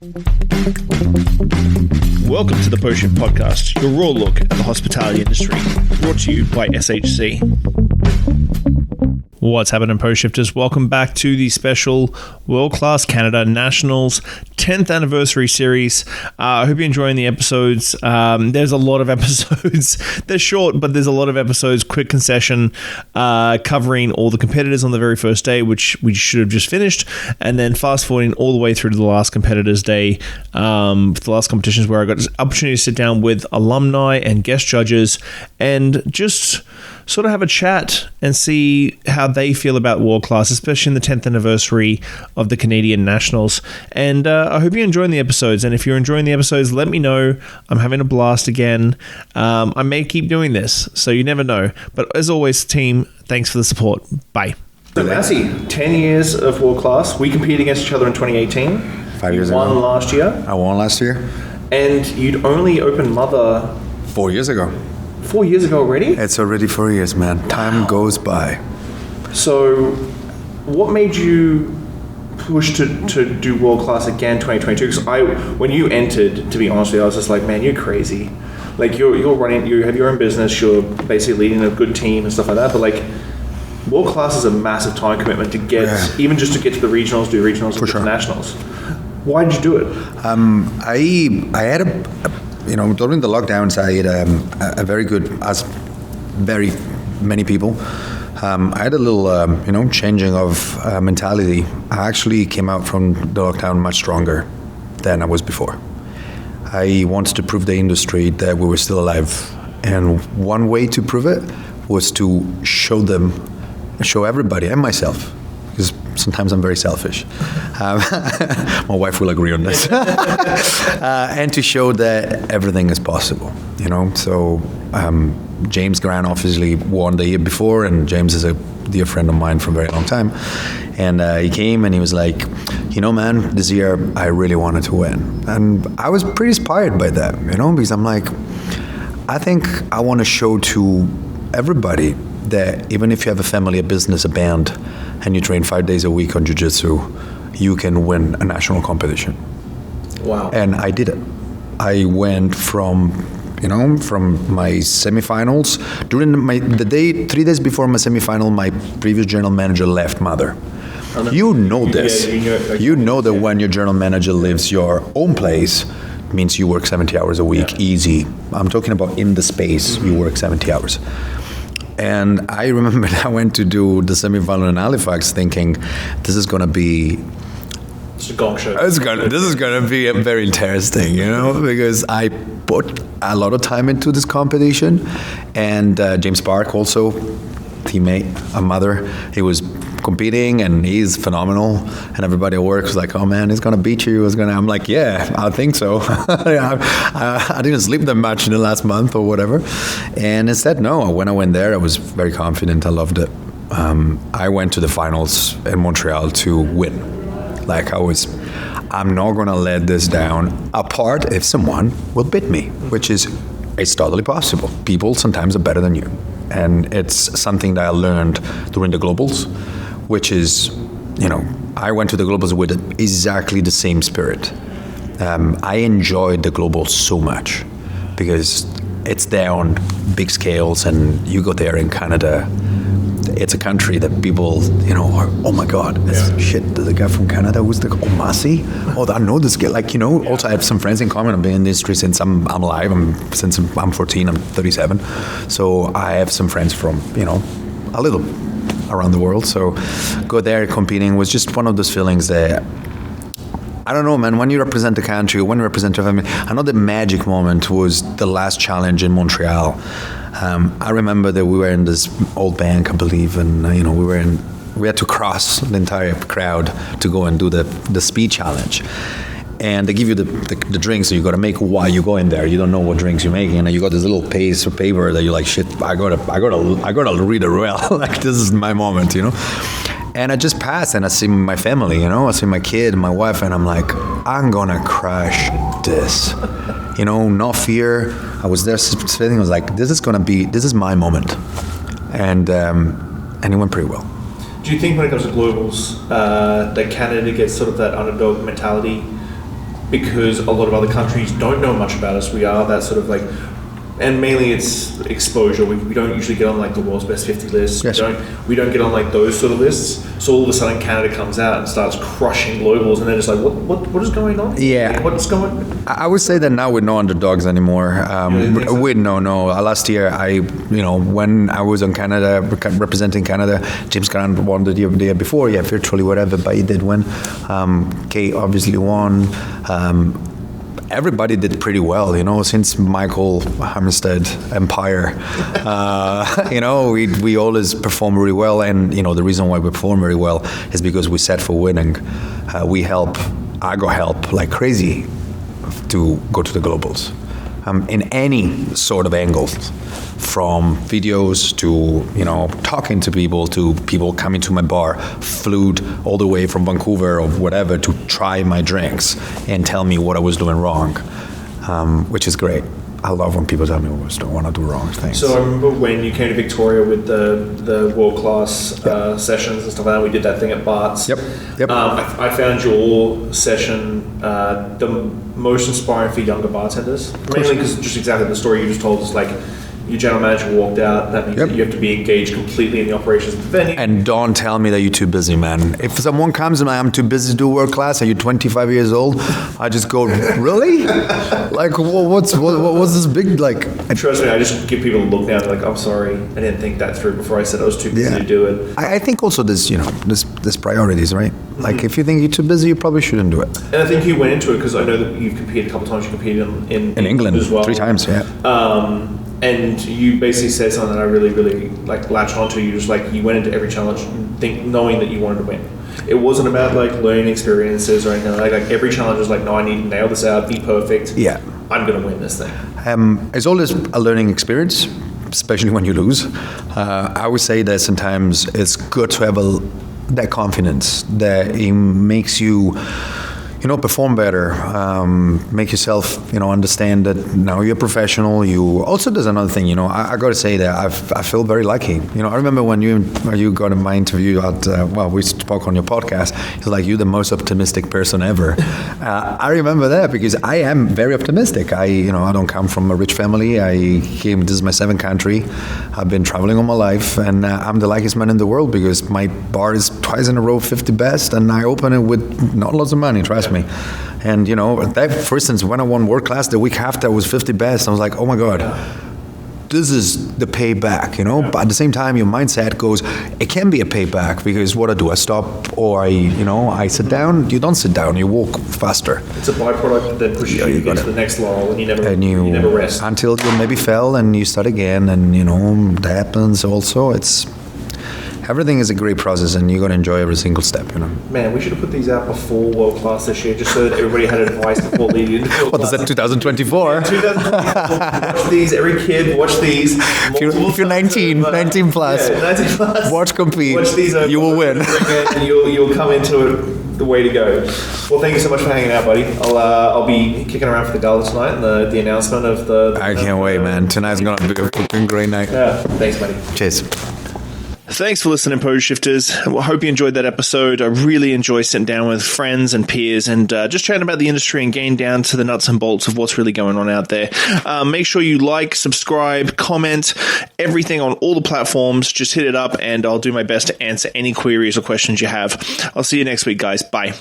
Welcome to the Potion Podcast, your raw look at the hospitality industry, brought to you by SHC. What's happening, Post Shifters? Welcome back to the special World Class Canada Nationals 10th anniversary series. I hope you're enjoying the episodes. There's a lot of episodes. They're short, but there's a lot of episodes. Quick concession, covering all the competitors on the very first day, which we should have just finished, and then fast forwarding all the way through to the last competitors day, for the last competitions, where I got this opportunity to sit down with alumni and guest judges and just sort of have a chat and see how they feel about World Class, especially in the 10th anniversary of the Canadian Nationals. And I hope you're enjoying the episodes. And if you're enjoying the episodes, let me know. I'm having a blast again. I may keep doing this, so you never know. But as always, team, thanks for the support. Bye. So, Massey, 10 years of World Class. We competed against each other in 2018. 5 years ago. Won last year. I won last year. And you'd only opened Mother 4 years ago. 4 years ago already? It's already 4 years, man. Time goes by. So, what made you push to do World Class again 2022? Because when you entered, to be honest with you, I was just like, man, you're crazy. Like, you're running, you have your own business, you're basically leading a good team and stuff like that, but like, World Class is a massive time commitment to get, even just to get to the regionals, do regionals, and get to nationals. Why did you do it? I had during the lockdowns, I had a very good, as very many people, I had a little, changing of mentality. I actually came out from the lockdown much stronger than I was before. I wanted to prove the industry that we were still alive. And one way to prove it was to show everybody and myself, because sometimes I'm very selfish. My wife will agree on this. And to show that everything is possible, So James Grant obviously won the year before, and James is a dear friend of mine for a very long time. And he came and he was like, man, this year I really wanted to win. And I was pretty inspired by that, because I'm like, I think I want to show to everybody that even if you have a family, a business, a band, and you train 5 days a week on jiu-jitsu, you can win a national competition. Wow. And I did it. I went from my semifinals. During the day, 3 days before my semifinal, my previous general manager left Mother. You know this. You know that when your general manager leaves your own place, it means you work 70 hours a week, easy. I'm talking about in the space, you work 70 hours. And I remember I went to do the semifinal in Halifax thinking, this is going to be... It's a gong show. This is going to be very interesting, because I put a lot of time into this competition. And James Park, also teammate, a Mother, he was competing and he's phenomenal, and everybody at work was like, oh man, he's gonna beat you. I'm like, yeah, I think so. I didn't sleep that much in the last month or whatever. And instead, no, when I went there, I was very confident. I loved it. I went to the finals in Montreal to win. Like I'm not gonna let this down, apart if someone will beat me, which is, it's totally possible. People sometimes are better than you. And it's something that I learned during the Globals, which is, I went to the Globals with exactly the same spirit. I enjoyed the Globals so much because it's there on big scales, and you go there in Canada, it's a country that people, are, oh my God, shit, the guy from Canada, who's Massey? Oh, I know this guy. Also I have some friends in common. I've been in the industry since I'm alive. Since I'm 14, I'm 37. So I have some friends from, a little around the world. So go there competing was just one of those feelings that, I don't know, man, when you represent the country, when you represent your family, I know the magic moment was the last challenge in Montreal. I remember that we were in this old bank, I believe, and we had to cross the entire crowd to go and do the speed challenge. And they give you the drinks, so you got to make while you go in there. You don't know what drinks you're making, and you got this little piece of paper that you're like, shit, I gotta read it well. Like, this is my moment, And I just passed, and I see my family, I see my kid, my wife, and I'm like, I'm gonna crush this. No fear. I was there sitting, I was like, this is my moment. And it went pretty well. Do you think when it comes to globals, that Canada gets sort of that underdog mentality because a lot of other countries don't know much about us. We are that sort of like, and mainly it's exposure. We don't usually get on like the world's best 50 lists. Yes. We don't get on like those sort of lists. So all of a sudden Canada comes out and starts crushing globals, and they're just like, what is going on? Yeah. What's going? I would say that now we're no underdogs anymore. No. Last year, when I was on Canada, representing Canada, James Grant won the year before, virtually whatever, but he did win. Kate obviously won. Everybody did pretty well, since Michael Armstead Empire. We always perform really well, and the reason why we perform very well is because we set for winning. I go help like crazy to go to the globals in any sort of angles, from videos to talking to people coming to my bar, flew all the way from Vancouver or whatever to try my drinks and tell me what I was doing wrong, which is great. I love when people tell me I want to do wrong things. So I remember when you came to Victoria with the world-class sessions and stuff like that, we did that thing at Bart's. Yep. I found your session the most inspiring for younger bartenders, mainly because just exactly the story you just told us, like, your general manager walked out. That means that you have to be engaged completely in the operations of the venue. And don't tell me that you're too busy, man. If someone comes and I'm too busy to do world class, and you're 25 years old, I just go, really? Like, what's this big, like? Trust me, I just give people a look now. They're like, I'm sorry, I didn't think that through before I said I was too busy to do it. I think also there's priorities, right? Like, if you think you're too busy, you probably shouldn't do it. And I think you went into it because I know that you've competed a couple times. You competed in England as well. 3 times, yeah. And you basically said something that I really, really like latched onto. You just like, you went into every challenge knowing that you wanted to win. It wasn't about like learning experiences or anything like every challenge was like, no, I need to nail this out, be perfect. Yeah. I'm going to win this thing. It's always a learning experience, especially when you lose. I would say that sometimes it's good to have that confidence that it makes you perform better, make yourself, understand that now you're a professional. Also, there's another thing, I got to say that I feel very lucky. I remember when you got in my interview we spoke on your podcast, it's like, you're the most optimistic person ever. I remember that because I am very optimistic. I don't come from a rich family. This is my 7th country. I've been traveling all my life, and I'm the luckiest man in the world because my bar is twice in a row 50 best, and I open it with not lots of money, trust me. And that, for instance, when I won world class, the week after I was 50 best, I was like, oh my god, this is the payback, But at the same time, your mindset goes, it can be a payback because what I do, I stop or I sit down. You don't sit down, you walk faster. It's a byproduct that pushes you to get to the next level, and you never rest until you maybe fell and you start again, and that happens also. Everything is a great process, and you're going to enjoy every single step, Man, we should have put these out before World Class this year, just so that everybody had advice before leading into World Class. What is that, 2024? Yeah, 2024. Watch these, every kid, watch these. If you're 19 plus, 19 plus, watch compete, watch these, you will win. And you'll come into it the way to go. Well, thank you so much for hanging out, buddy. I'll be kicking around for the gala tonight and the announcement of the... I can't wait, man. Tonight's going to be a fucking great night. Yeah, thanks, buddy. Cheers. Thanks for listening, Pose Shifters. I hope you enjoyed that episode. I really enjoy sitting down with friends and peers and just chatting about the industry and getting down to the nuts and bolts of what's really going on out there. Make sure you like, subscribe, comment, everything on all the platforms. Just hit it up and I'll do my best to answer any queries or questions you have. I'll see you next week, guys. Bye.